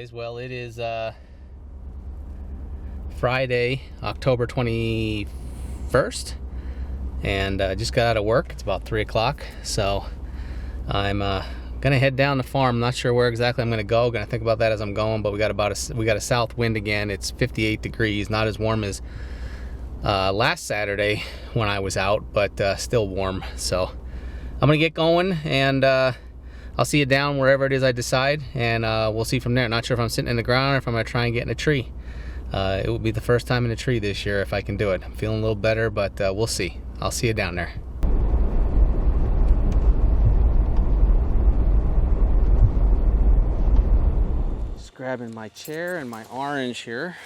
guys. Well, it is Friday, October 21st, and just got out of work. It's about 3 o'clock, so I'm gonna head down the farm. I'm not sure where exactly I'm gonna go. Gonna think about that as I'm going. But we got a south wind again. It's 58 degrees, not as warm as last Saturday when I was out, but still warm. So I'm gonna get going, and I'll see you down wherever it is I decide, and we'll see from there. Not sure if I'm sitting in the ground or if I'm gonna try and get in a tree. It will be the first time in a tree this year if I can do it. I'm feeling a little better, but we'll see. I'll see you down there. Just grabbing my chair and my orange here.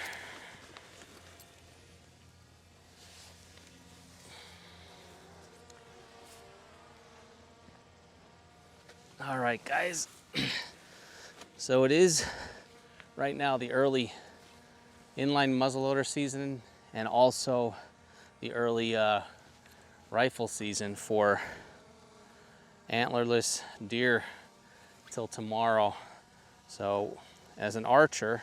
All right, guys. So it is right now the early inline muzzleloader season, and also the early rifle season for antlerless deer till tomorrow. So as an archer,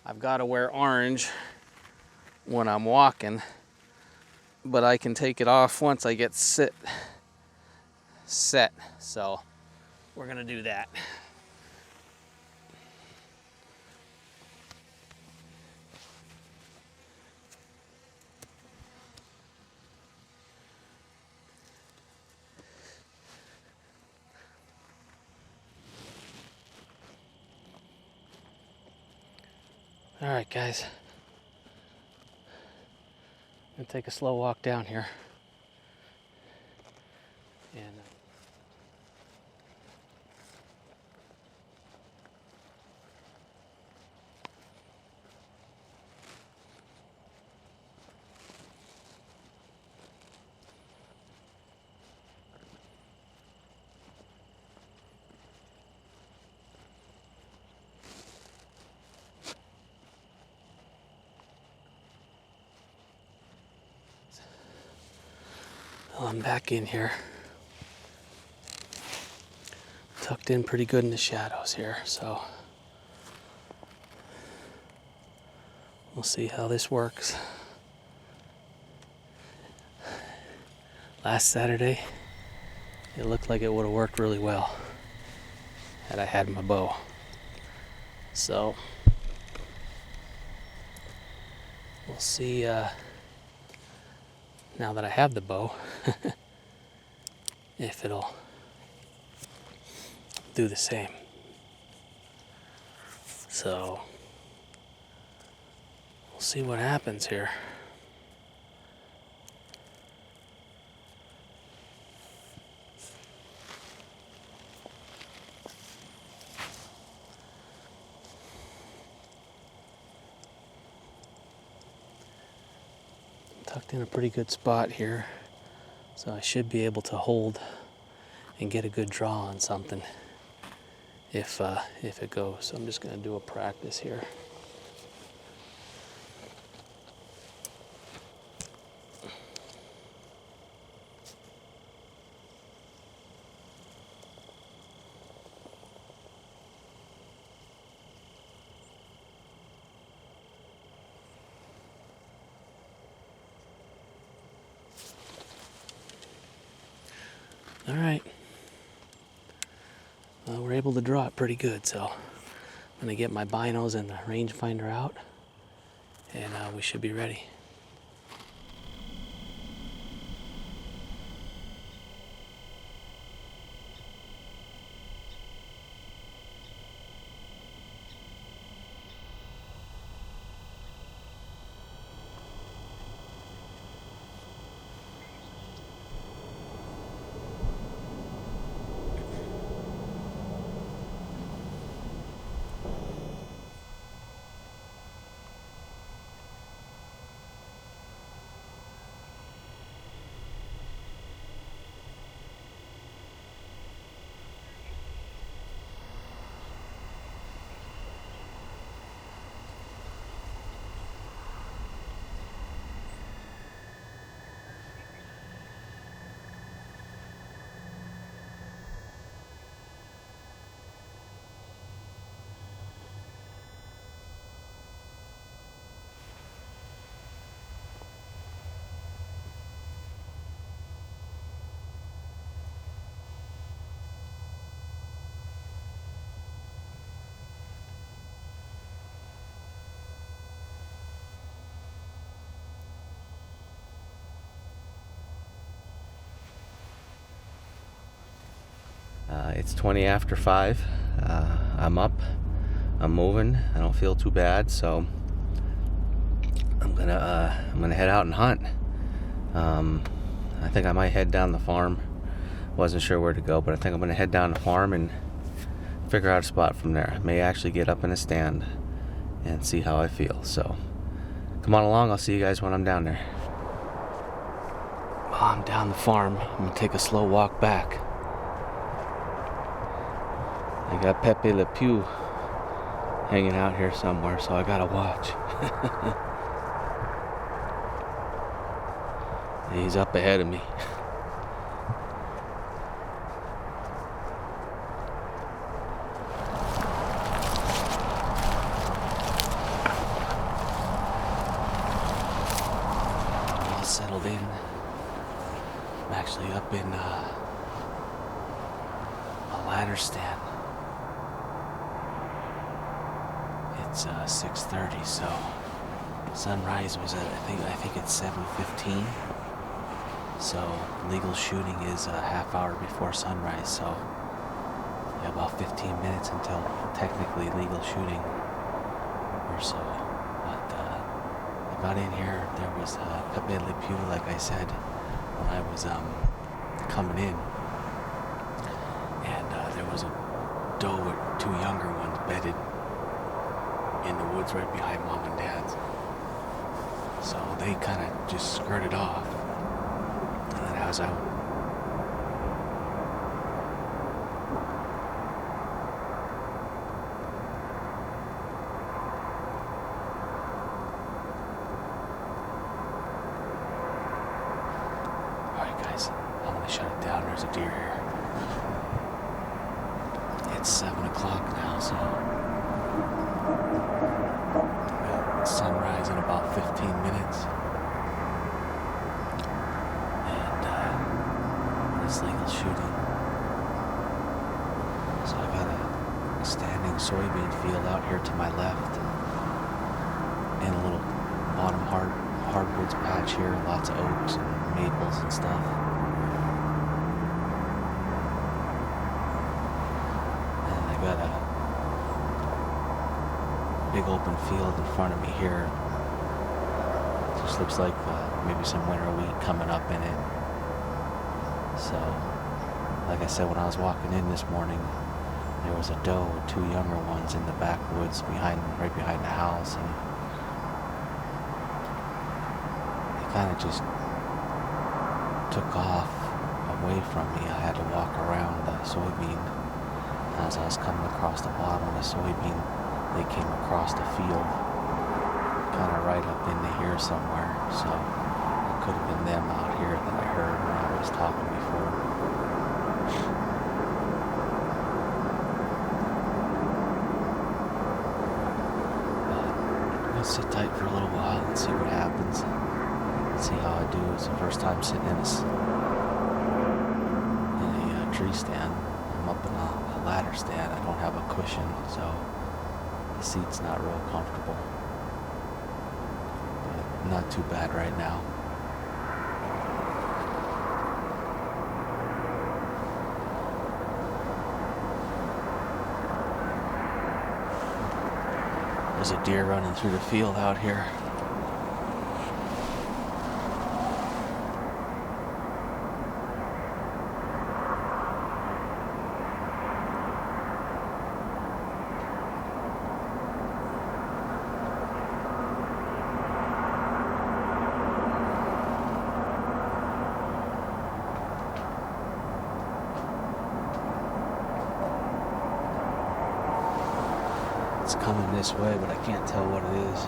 I've got to wear orange when I'm walking, but I can take it off once I get set. So we're gonna do that. All right, guys. I'm gonna take a slow walk down here. And I'm back in here. Tucked in pretty good in the shadows here, so we'll see how this works. Last Saturday, it looked like it would have worked really well had I had my bow. So we'll see now that I have the bow if it'll do the same. So we'll see what happens here. Tucked in a pretty good spot here, so I should be able to hold and get a good draw on something if it goes. So I'm just going to do a practice here. All right. Well, we're able to draw it pretty good, so I'm gonna get my binos and the rangefinder out, and we should be ready. It's 20 after 5. I'm up. I'm moving. I don't feel too bad, so I'm gonna head out and hunt. I think I might head down the farm. Wasn't sure where to go, but I think I'm gonna head down the farm and figure out a spot from there. I may actually get up in a stand and see how I feel. So come on along. I'll see you guys when I'm down there. Well, I'm down the farm. I'm gonna take a slow walk back. I got Pepe Le Pew hanging out here somewhere, so I gotta watch. He's up ahead of me. All settled in. I'm actually up in a ladder stand. It's 6:30, so sunrise was at I think it's 7:15. So legal shooting is a half hour before sunrise. So yeah, about 15 minutes until technically legal shooting or so. But I got in here. There was Pepe Le Pew, like I said, when I was coming in, and there was a doe with 2 younger ones bedded in the woods right behind Mom and Dad's. So they kind of just skirted off, and then I was out. Alright guys, I'm gonna shut it down. There's a deer here. It's 7 o'clock now, so sunrise in about 15 minutes, and it's legal shooting. So I got a standing soybean field out here to my left, and a little bottom hardwoods patch here, lots of oaks and maples and stuff. And I got a big open field in front of me here. Just looks like maybe some winter wheat coming up in it. So, like I said, when I was walking in this morning, there was a doe with 2 younger ones in the backwoods right behind the house, and they kind of just took off away from me. I had to walk around the soybean. As I was coming across the bottom of the soybean, they came across the field, kind of right up into here somewhere. So it could have been them out here that I heard when I was talking before. But I'm gonna sit tight for a little while and see what happens. See how I do. It's the first time sitting in a tree stand. I'm up in a ladder stand. I don't have a cushion, so the seat's not real comfortable, but not too bad right now. There's a deer running through the field out here. It's coming this way, but I can't tell what it is.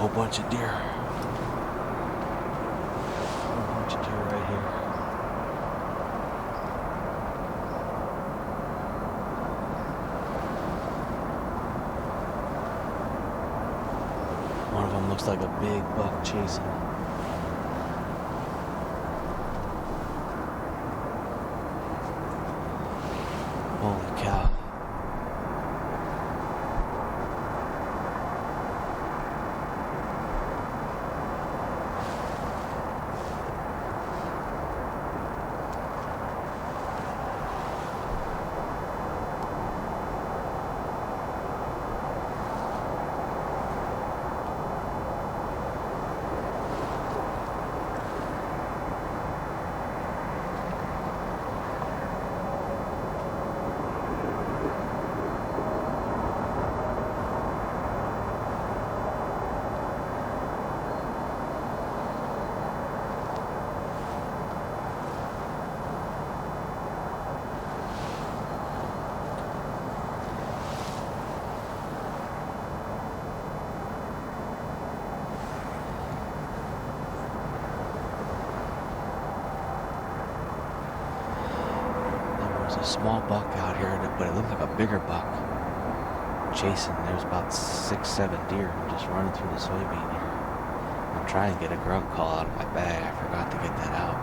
whole bunch of deer. A whole bunch of deer right here. One of them looks like a big buck chasing. Holy cow. There's a small buck out here, but it looked like a bigger buck chasing. There's about 6-7 deer just running through the soybean here. I'm trying to get a grunt call out of my bag. I forgot to get that out.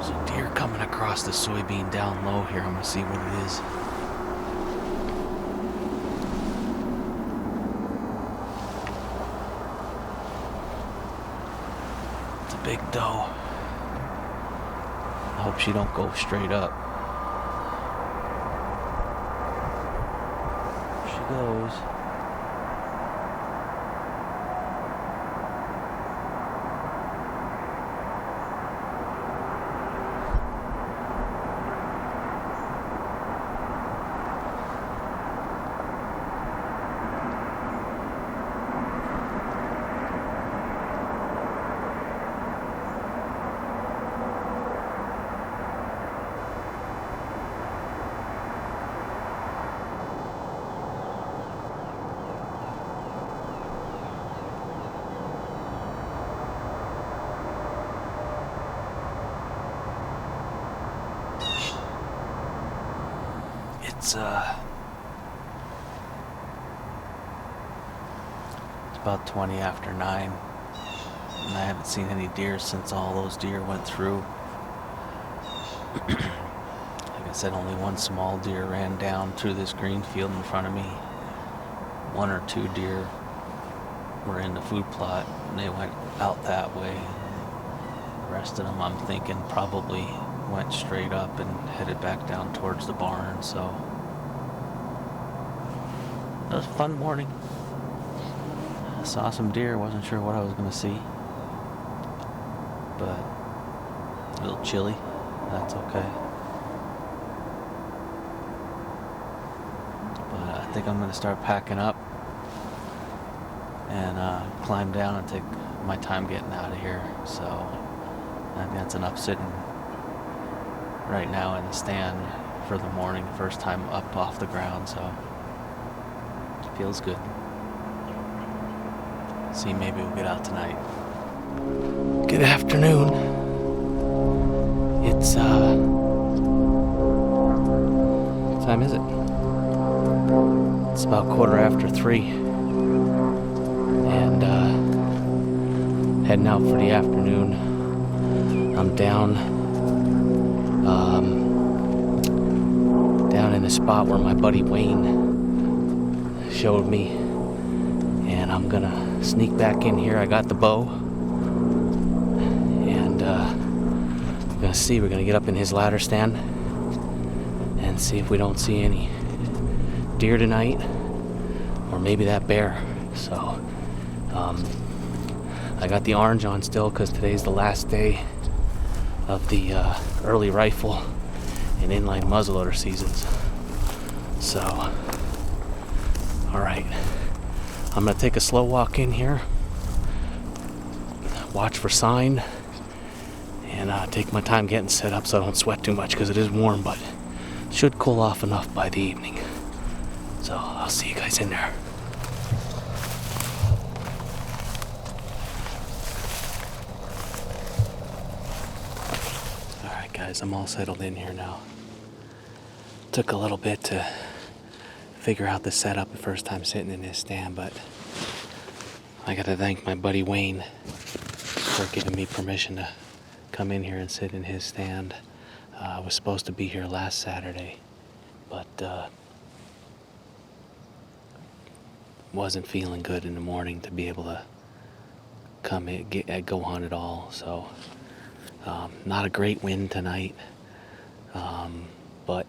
There's a deer coming across the soybean down low here. I'm gonna see what it is. It's a big doe. I hope she don't go straight up. There she goes. It's about 20 after 9, and I haven't seen any deer since all those deer went through. Like I said, only one small deer ran down through this green field in front of me. 1 or 2 deer were in the food plot, and they went out that way. The rest of them, I'm thinking, probably went straight up and headed back down towards the barn. So it was a fun morning. I saw some deer, wasn't sure what I was going to see, but a little chilly. That's okay. But I think I'm going to start packing up and climb down and take my time getting out of here. So I think that's enough sitting right now in the stand for the morning, first time up off the ground, so it feels good. See, maybe we'll get out tonight. Good afternoon. It's what time is it? It's about 3:15, and heading out for the afternoon. I'm down in the spot where my buddy Wayne showed me, and I'm gonna sneak back in here. I got the bow, and we're gonna get up in his ladder stand and see if we don't see any deer tonight, or maybe that bear. So I got the orange on still because today's the last day of the early rifle and inline muzzleloader seasons. So alright, I'm gonna take a slow walk in here, watch for sign, and take my time getting set up so I don't sweat too much because it is warm, but it should cool off enough by the evening. So I'll see you guys in there. Alright guys, I'm all settled in here now. Took a little bit to figure out the setup the first time sitting in this stand, but I gotta thank my buddy Wayne for giving me permission to come in here and sit in his stand. I was supposed to be here last Saturday, but wasn't feeling good in the morning to be able to come in, go hunt at all. So not a great wind tonight, but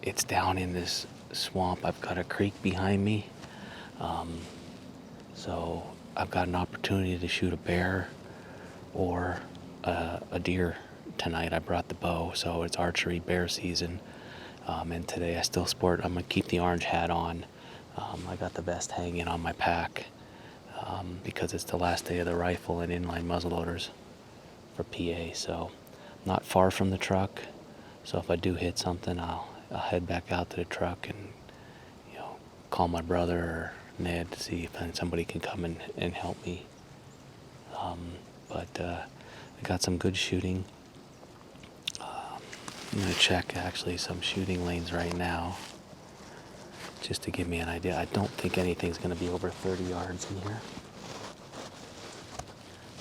it's down in this swamp. I've got a creek behind me, so I've got an opportunity to shoot a bear or a deer tonight. I brought the bow, so it's archery bear season. And today I'm gonna keep the orange hat on. I got the vest hanging on my pack because it's the last day of the rifle and inline muzzleloaders for PA. So not far from the truck. So if I do hit something, I'll head back out to the truck and call my brother or Ned to see if somebody can come and help me. But I got some good shooting. I'm going to check actually some shooting lanes right now just to give me an idea. I don't think anything's going to be over 30 yards in here.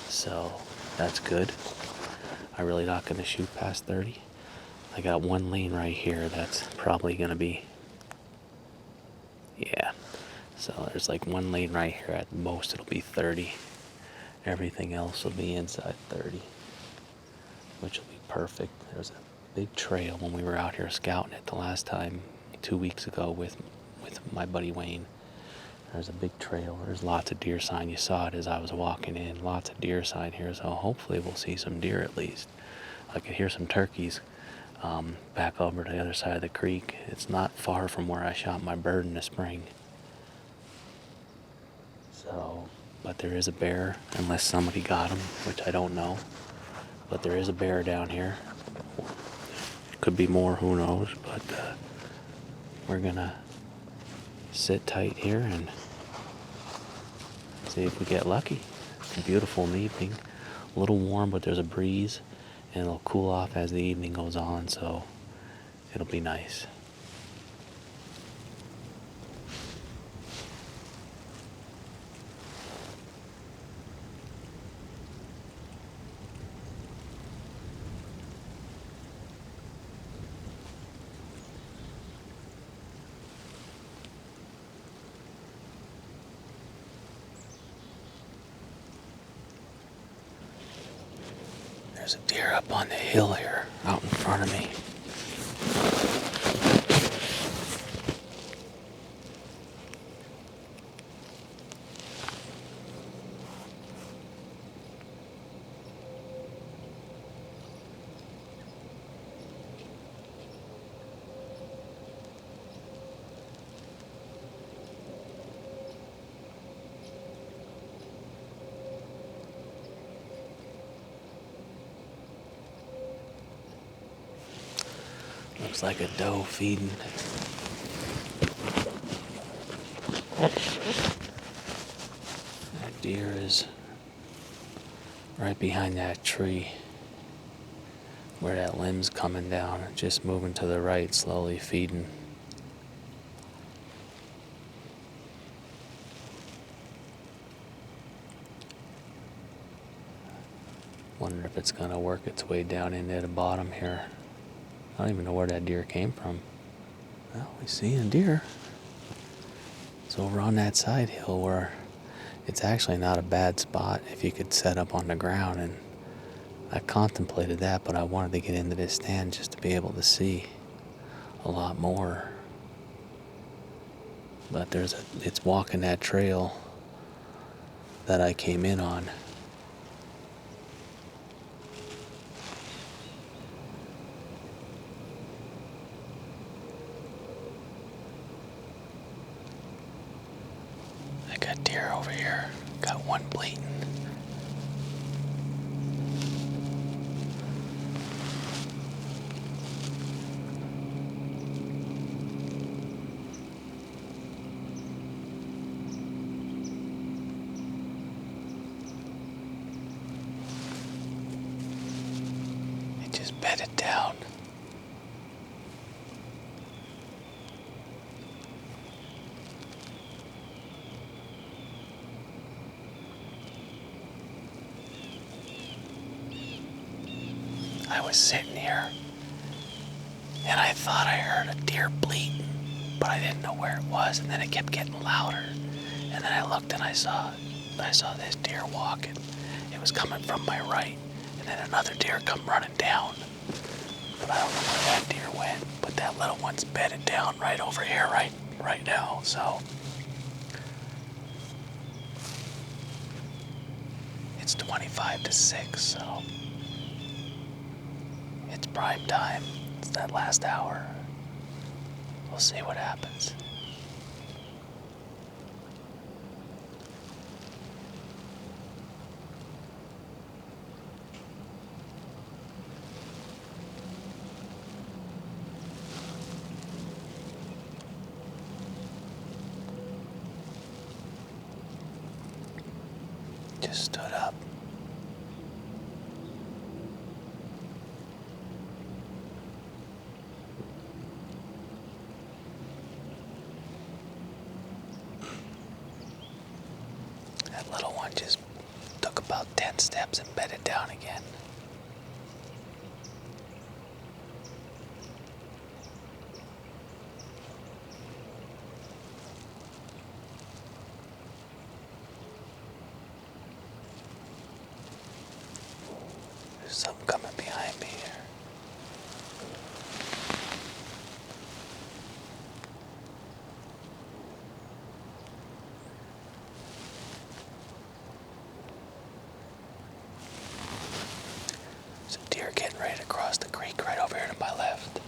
So that's good. I'm really not going to shoot past 30. I got one lane right here that's probably going to be, yeah. So there's like one lane right here. At most it'll be 30. Everything else will be inside 30, which will be perfect. There's a big trail when we were out here scouting it the last time 2 weeks ago with my buddy Wayne. There's a big trail. There's lots of deer sign. You saw it as I was walking in. Lots of deer sign here, so hopefully we'll see some deer at least. I could hear some turkeys back over to the other side of the creek. It's not far from where I shot my bird in the spring. So, but there is a bear, unless somebody got him, which I don't know. But there is a bear down here. Could be more, who knows, but we're gonna sit tight here and see if we get lucky. It's beautiful in the evening. A little warm, but there's a breeze, and it'll cool off as the evening goes on, so it'll be nice. There's a deer up on the hill here, out in front of me. Looks like a doe feeding. That deer is right behind that tree where that limb's coming down, just moving to the right, slowly feeding. Wonder if it's gonna work its way down into the bottom here. I don't even know where that deer came from. Well, we see a deer. It's over on that side hill where it's actually not a bad spot if you could set up on the ground and I contemplated that, but I wanted to get into this stand just to be able to see a lot more. But it's walking that trail that I came in on. I got deer over here. Got one bleating. It just bedded down. I was sitting here and I thought I heard a deer bleating, but I didn't know where it was, and then it kept getting louder. And then I looked and I saw this deer walking. It was coming from my right, and then another deer come running down. But I don't know where that deer went, but that little one's bedded down right over here right now, so it's 25 to 6, so it's prime time. It's that last hour. We'll see what happens. Just stood up. That little one just took about 10 steps and bedded down again. There's something coming behind me here. There's a deer getting ready to cross the creek right over here to my left.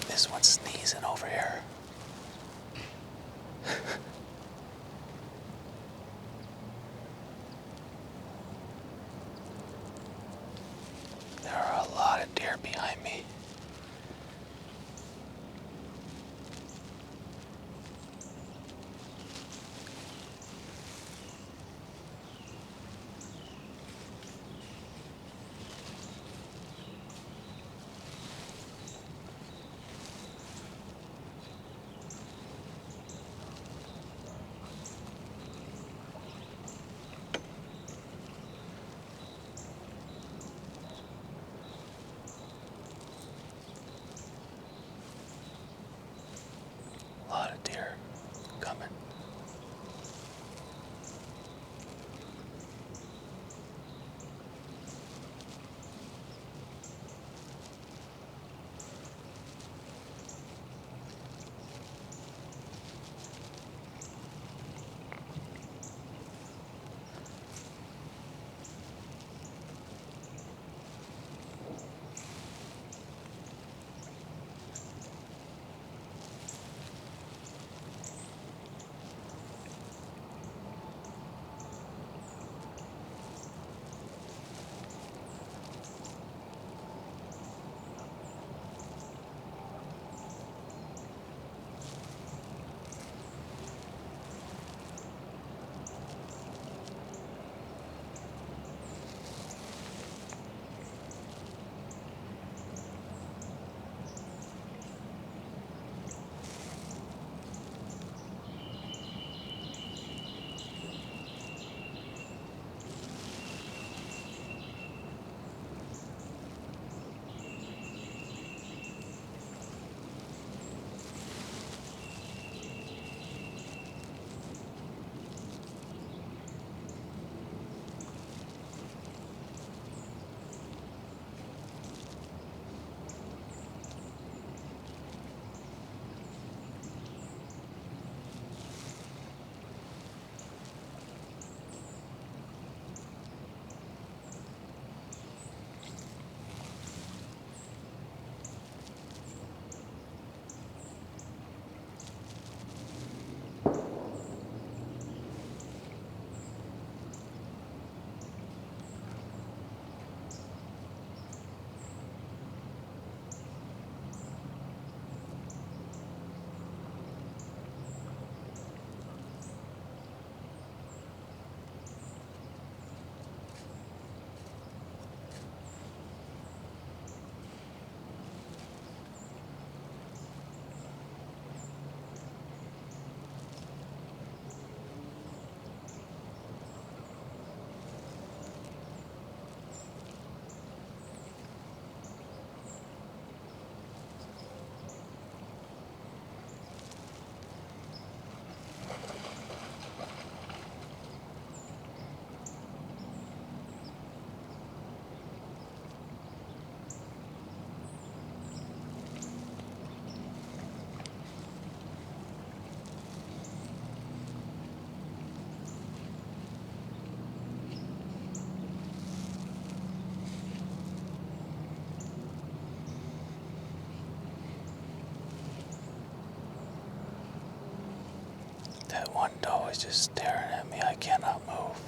This one's sneezing over here. There are a lot of deer behind me. is just staring at me. I cannot move.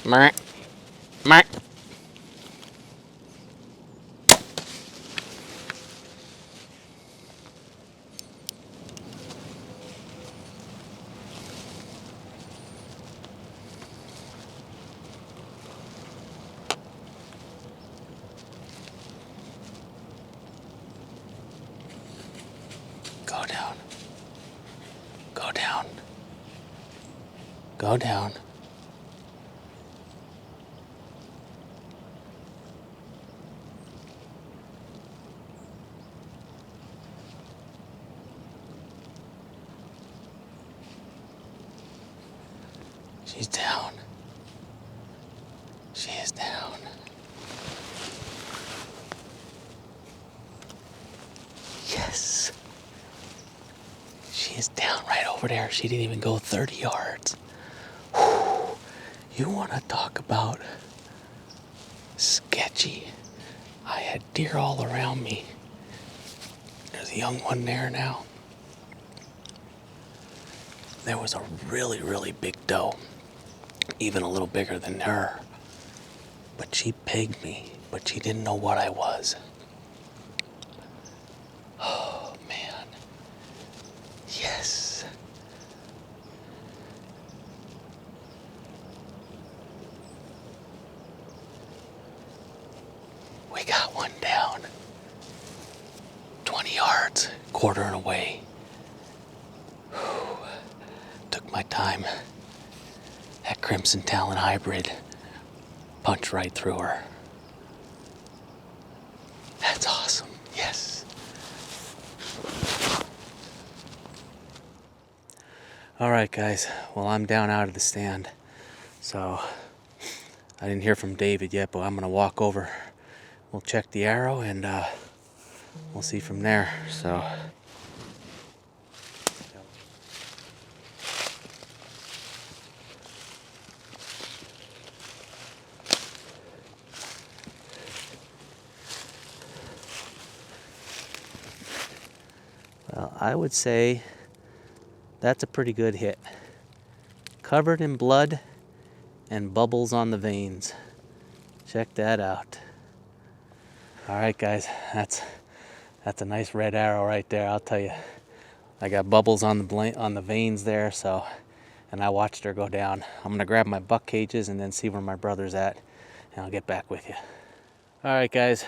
Mark. Mark. Go down. Go down. Go down. She's down. She is down. Yes. She is down right over there. She didn't even go 30 yards. Whew. You want to talk about sketchy? I had deer all around me. There's a young one there now. There was a really, really big doe, even a little bigger than her. But she pegged me, but she didn't know what I was. Oh, man. Yes. We got one down. 20 yards, quartering away. Whew. Took my time. That Crimson Talon hybrid punched right through her. That's awesome. Yes. All right, guys. Well, I'm down out of the stand, so I didn't hear from David yet, but I'm gonna walk over. We'll check the arrow and we'll see from there. So. Well, I would say that's a pretty good hit. Covered in blood and bubbles on the veins. Check that out. All right, guys, that's a nice red arrow right there. I'll tell you, I got bubbles on the veins there. So, and I watched her go down. I'm gonna grab my buck cages and then see where my brother's at, and I'll get back with you. All right, guys.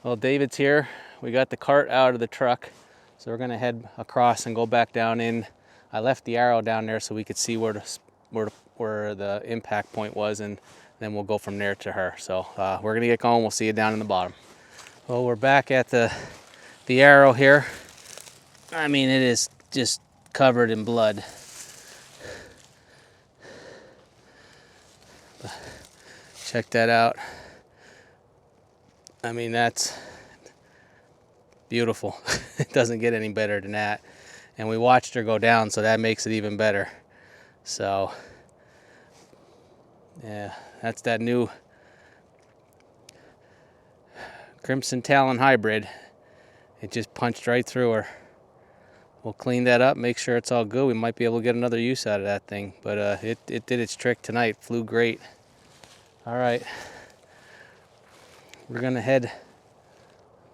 Well, David's here. We got the cart out of the truck, so we're gonna head across and go back down in. I left the arrow down there so we could see where the impact point was, and then we'll go from there to her. So we're gonna get going. We'll see you down in the bottom. Well, we're back at the arrow here. I mean, it is just covered in blood. Check that out. I mean, that's beautiful. It doesn't get any better than that. And we watched her go down, so that makes it even better. So, yeah, that's that new Crimson Talon hybrid. It just punched right through her. We'll clean that up, make sure it's all good. We might be able to get another use out of that thing. But it did its trick tonight. Flew great. All right. We're gonna head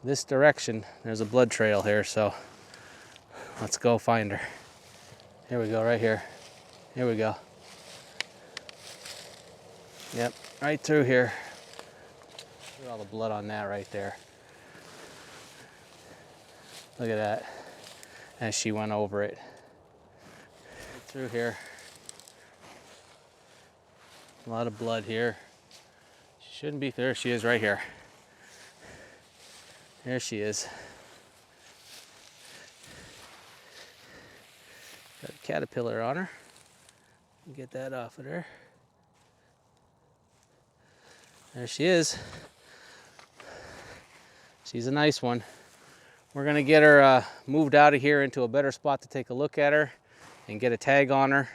this direction. There's a blood trail here, so let's go find her. Here we go, right here. Here we go. Yep, right through here. Look at all the blood on that right there. Look at that. As she went over it. Right through here. A lot of blood here. She shouldn't be there. She is right here. There she is. Got a caterpillar on her. Get that off of there. There she is. She's a nice one. We're gonna get her moved out of here into a better spot to take a look at her and get a tag on her,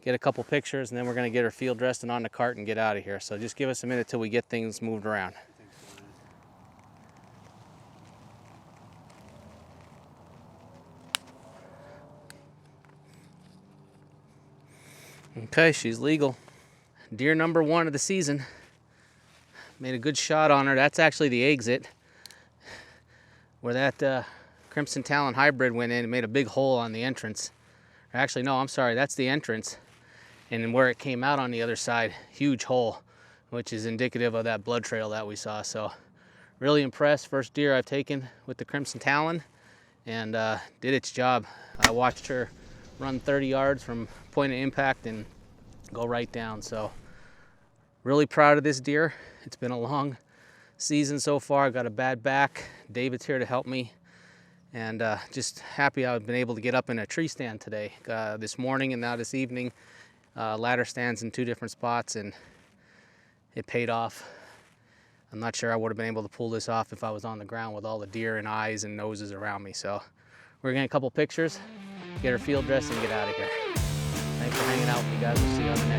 get a couple pictures, and then we're gonna get her field dressed and on the cart and get out of here. So just give us a minute till we get things moved around. Okay, she's legal. Deer number 1 of the season. Made a good shot on her. That's actually the exit where that Crimson Talon hybrid went in and made a big hole on the entrance. Actually, no, I'm sorry, that's the entrance. And where it came out on the other side, huge hole, which is indicative of that blood trail that we saw. So really impressed. First deer I've taken with the Crimson Talon, and did its job. I watched her run 30 yards from point of impact and go right down. So really proud of this deer. It's been a long season so far. I've got a bad back. David's here to help me, and just happy I've been able to get up in a tree stand today, this morning and now this evening. Ladder stands in 2 different spots, and it paid off. I'm not sure I would have been able to pull this off if I was on the ground with all the deer and eyes and noses around me. So we're gonna get a couple pictures, get her field dressed, and get out of here. Thanks for hanging out with me, guys. We'll see you on the next